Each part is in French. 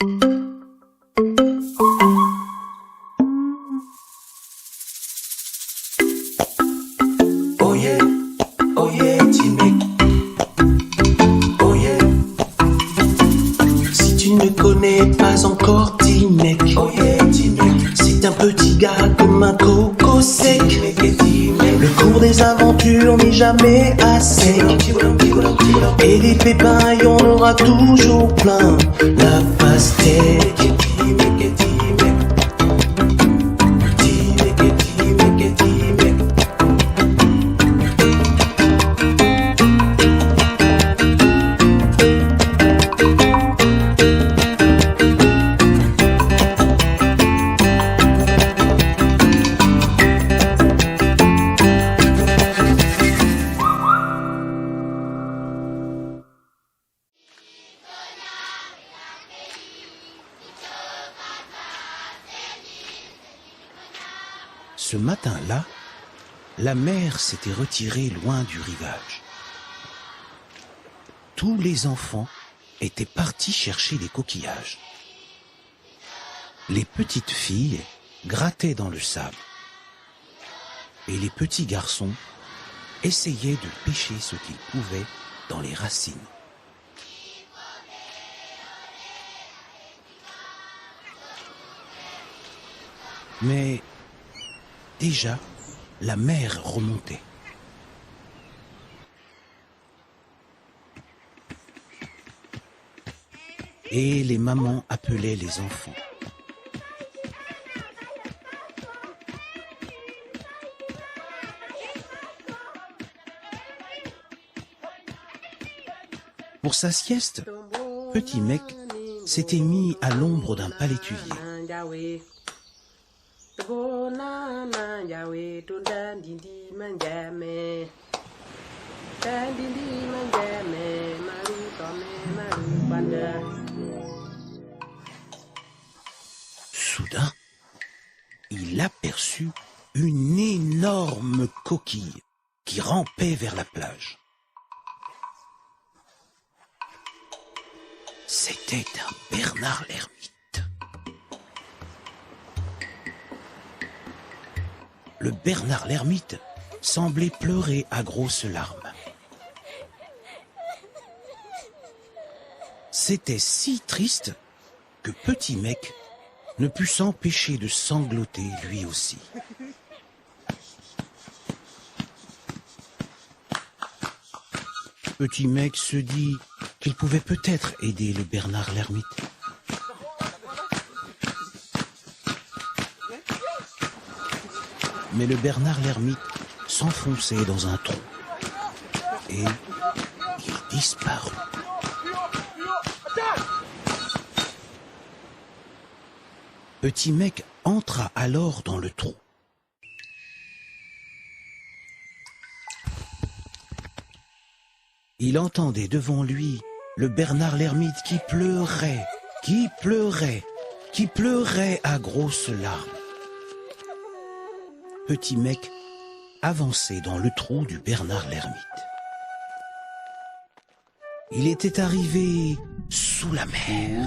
Oh yeah, petit mec. Oh yeah. Si tu ne connais pas encore petit mec, oh yeah, petit mec. C'est un petit gars comme un coco sec. Le cours des aventures n'est jamais assez. Et des pépins, y en aura toujours plein. La pastèque. Ce matin-là, la mer s'était retirée loin du rivage. Tous les enfants étaient partis chercher des coquillages. Les petites filles grattaient dans le sable et les petits garçons essayaient de pêcher ce qu'ils pouvaient dans les racines. Mais déjà, la mer remontait. Et les mamans appelaient les enfants. Pour sa sieste, petit mec s'était mis à l'ombre d'un palétuvier. Soudain, il aperçut une énorme coquille qui rampait vers la plage. C'était un Bernard l'ermite. Le Bernard l'ermite semblait pleurer à grosses larmes. C'était si triste que petit mec ne put s'empêcher de sangloter lui aussi. Petit mec se dit qu'il pouvait peut-être aider le Bernard l'ermite. Mais le Bernard l'ermite s'enfonçait dans un trou et il disparut. Petit mec entra alors dans le trou. Il entendait devant lui le Bernard l'ermite qui pleurait, qui pleurait à grosses larmes. Petit mec avançait dans le trou du Bernard l'ermite. Il était arrivé sous la mer.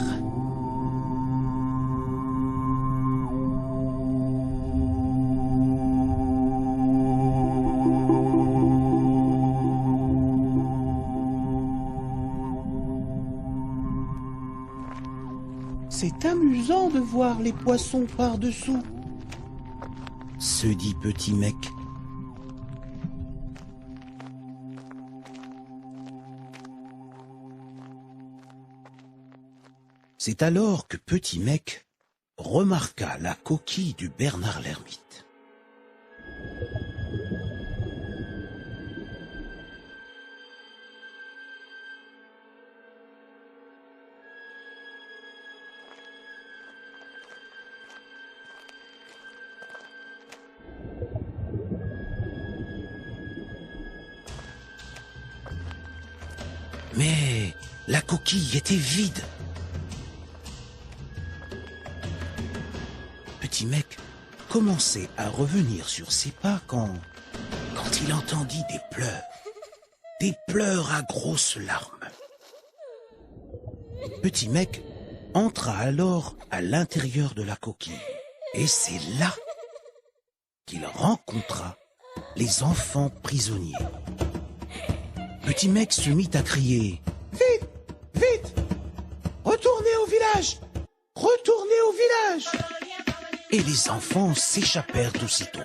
C'est amusant de voir les poissons par-dessous, se dit petit mec. C'est alors que petit mec remarqua la coquille du Bernard l'ermite. Mais la coquille était vide. Petit mec commençait à revenir sur ses pas quand il entendit des pleurs à grosses larmes. Petit mec entra alors à l'intérieur de la coquille. Et c'est là qu'il rencontra les enfants prisonniers. Petit Mec se mit à crier « Vite, vite, retournez au village, retournez au village !» Et les enfants s'échappèrent aussitôt.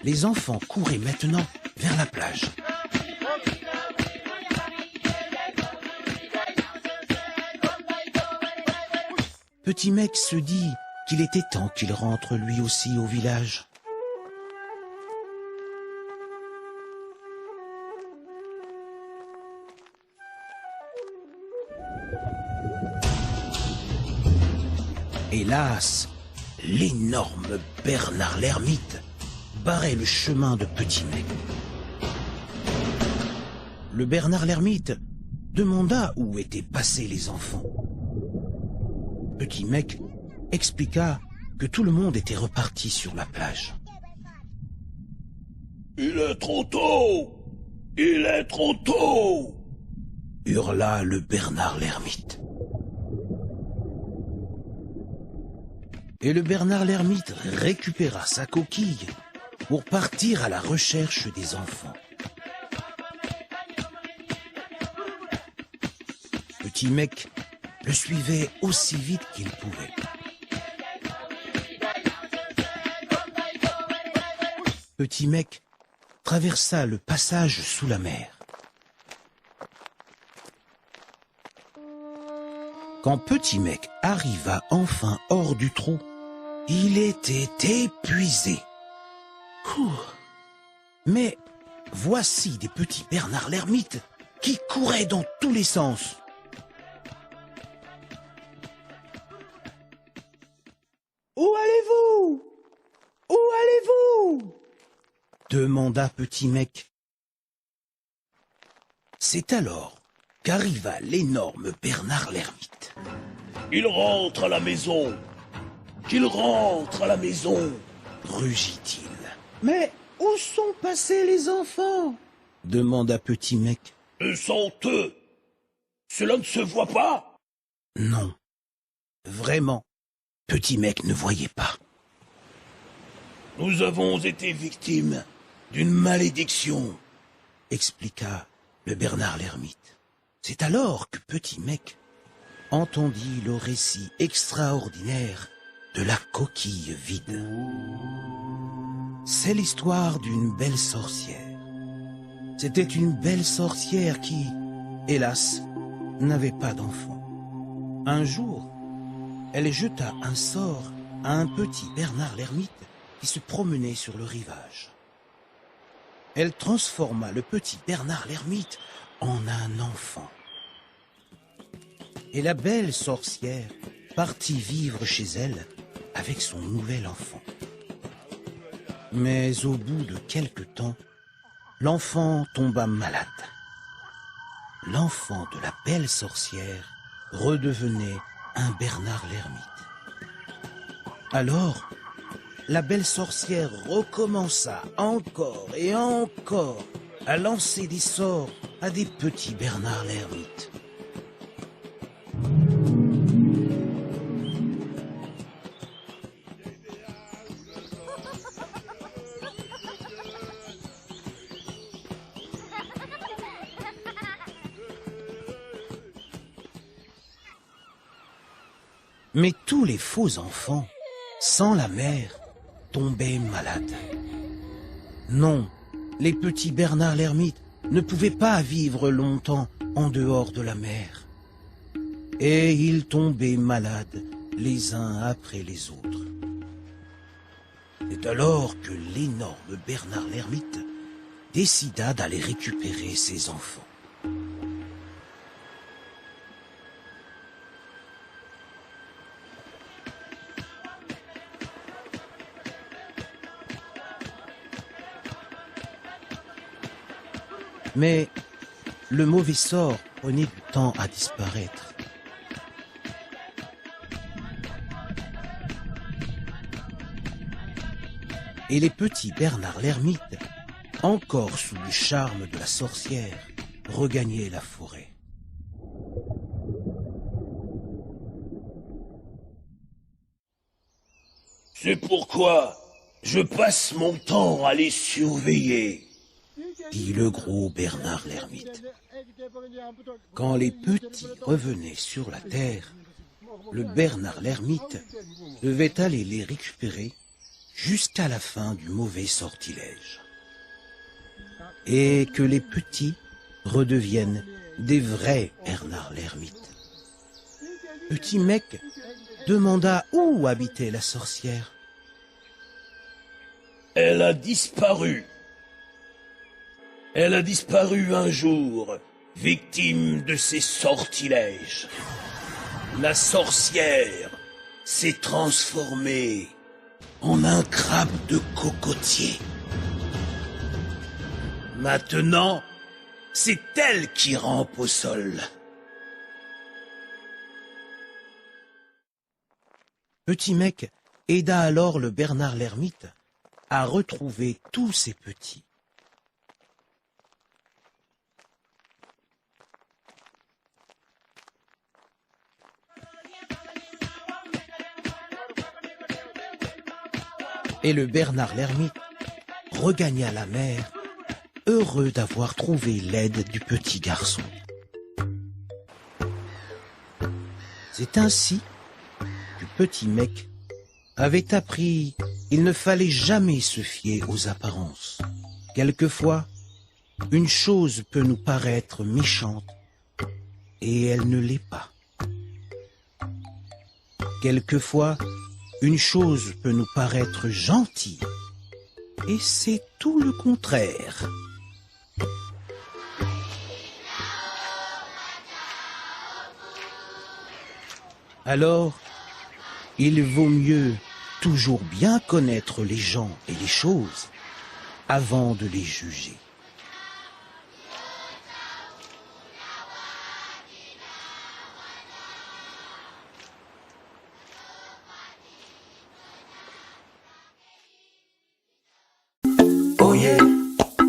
Les enfants couraient maintenant vers la plage. Petit Mec se dit qu'il était temps qu'il rentre lui aussi au village. Hélas, l'énorme Bernard l'ermite barrait le chemin de Petit Mec. Le Bernard l'ermite demanda où étaient passés les enfants. Petit Mec expliqua que tout le monde était reparti sur la plage. « Il est trop tôt! Il est trop tôt !» hurla le Bernard l'ermite. Et le Bernard l'ermite récupéra sa coquille pour partir à la recherche des enfants. Petit Mec le suivait aussi vite qu'il pouvait. Petit Mec traversa le passage sous la mer. Quand Petit Mec arriva enfin hors du trou, il était épuisé. Mais voici des petits Bernard l'ermite qui couraient dans tous les sens. Où allez-vous? Où allez-vous? Demanda Petit Mec. C'est alors qu'arriva l'énorme Bernard l'ermite. Il rentre à la maison. Qu'il rentre à la maison, rugit-il. Mais où sont passés les enfants? Demanda Petit Mec. Ils sont eux. Cela ne se voit pas? Non. Vraiment, Petit Mec ne voyait pas. Nous avons été victimes d'une malédiction, expliqua le Bernard l'ermite. C'est alors que Petit Mec entendit le récit extraordinaire de la coquille vide. C'est l'histoire d'une belle sorcière. C'était une belle sorcière qui, hélas, n'avait pas d'enfant. Un jour, elle jeta un sort à un petit Bernard l'ermite qui se promenait sur le rivage. Elle transforma le petit Bernard l'ermite en un enfant. Et la belle sorcière partit vivre chez elle avec son nouvel enfant. Mais au bout de quelque temps, l'enfant tomba malade. L'enfant de la belle sorcière redevenait un Bernard l'ermite. Alors, la belle sorcière recommença encore et encore à lancer des sorts à des petits Bernard l'ermite. Mais tous les faux enfants, sans la mère, tombaient malades. Non, les petits Bernard l'ermite ne pouvaient pas vivre longtemps en dehors de la mer. Et ils tombaient malades les uns après les autres. C'est alors que l'énorme Bernard l'ermite décida d'aller récupérer ses enfants. Mais le mauvais sort prenait du temps à disparaître. Et les petits Bernard l'ermite, encore sous le charme de la sorcière, regagnait la forêt. C'est pourquoi je passe mon temps à les surveiller. Dit le gros Bernard l'ermite. Quand les petits revenaient sur la terre, le Bernard l'ermite devait aller les récupérer jusqu'à la fin du mauvais sortilège. Et que les petits redeviennent des vrais Bernard l'ermite. Petit Mec demanda où habitait la sorcière. Elle a disparu. Elle a disparu un jour, victime de ses sortilèges. La sorcière s'est transformée en un crabe de cocotier. Maintenant, c'est elle qui rampe au sol. Petit Mec aida alors le Bernard l'ermite à retrouver tous ses petits. Et le Bernard l'ermite regagna la mer, heureux d'avoir trouvé l'aide du petit garçon. C'est ainsi que Petit Mec avait appris qu'il ne fallait jamais se fier aux apparences. Quelquefois, une chose peut nous paraître méchante et elle ne l'est pas. Quelquefois, une chose peut nous paraître gentille et c'est tout le contraire. Alors, il vaut mieux toujours bien connaître les gens et les choses avant de les juger.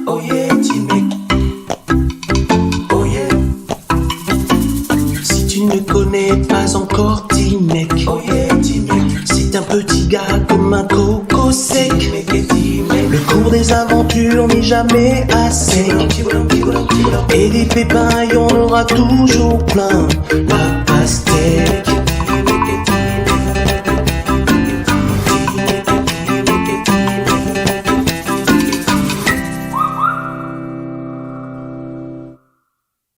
Oh yeah, petit mec. Oh yeah. Si tu ne connais pas encore petit mec, oh yeah, petit mec. C'est un petit gars comme un coco sec. Le cours des aventures n'est jamais assez. Et des pépins, il y en aura toujours plein.